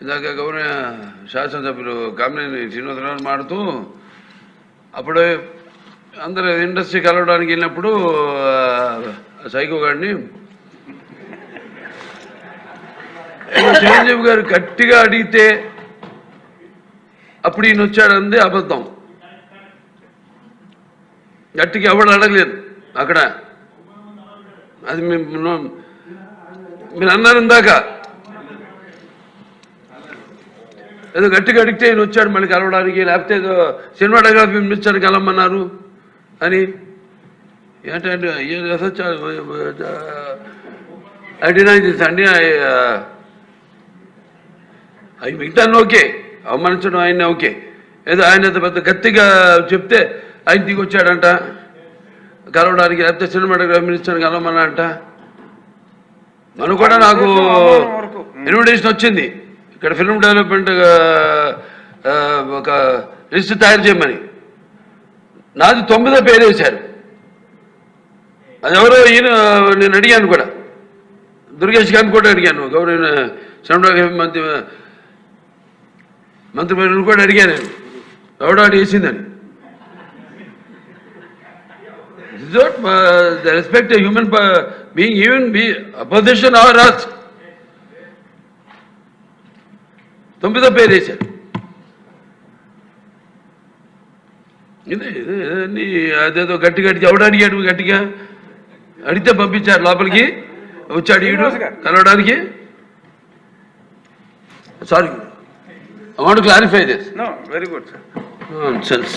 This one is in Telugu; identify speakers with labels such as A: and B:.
A: ఇందాక గౌరవ శాసనసభ్యులు కామినేని శ్రీనివాసరావు మాడుతూ అప్పుడే అందరూ ఇండస్ట్రీ కలవడానికి వెళ్ళినప్పుడు సైకో గారిని చిరంజీవి గారు గట్టిగా అడిగితే అప్పుడు ఈయన వచ్చాడంది అబద్ధం. గట్టిగా ఎవడు అడగలేదు అక్కడ. అది మీరు అన్నారు ఇందాక, ఏదో గట్టిగా అడిగితే ఈయన వచ్చాడు మళ్ళీ కలవడానికి, లేకపోతే ఏదో సినిమాటోగ్రఫీ మినిస్టర్ కలవమన్నారు అని. ఏంటంటే ఐ డినై దిస్ అండి. అవి మిగతాను ఓకే, అవమానించడం ఆయన ఓకే. ఏదో ఆయన పెద్ద గట్టిగా చెప్తే ఆయన దిగి వచ్చాడంట కలవడానికి, లేకపోతే సినిమాటోగ్రఫీ మినిస్టర్ కలవమన్నా అంట. మనం కూడా నాకు ఇన్విటేషన్ వచ్చింది ఇక్కడ ఫిల్మ్ డెవలప్మెంట్ ఒక లిస్ట్ తయారు చేయమని. నాది 9వ పేరు వేశారు. అది ఎవరో ఈయన నేను అడిగాను కూడా, దుర్గేష్ గారిని కూడా అడిగాను, గౌరవ సినిమాటోగ్రఫీ మంత్రి కూడా అడిగాను నేను, ఎవడో అడిగేసిందని. This is not the respect a human being, even be opposition or us. 9వ పేరు వేశారు. ఇది అదేదో గట్టిగా ఎవడు అడిగాడు, గట్టిగా అడిగితే పంపించారు లోపలికి. వచ్చాడు ఈడు కలవడానికి. Sorry, I want to clarify this.
B: No, very good, sir.
A: Nonsense.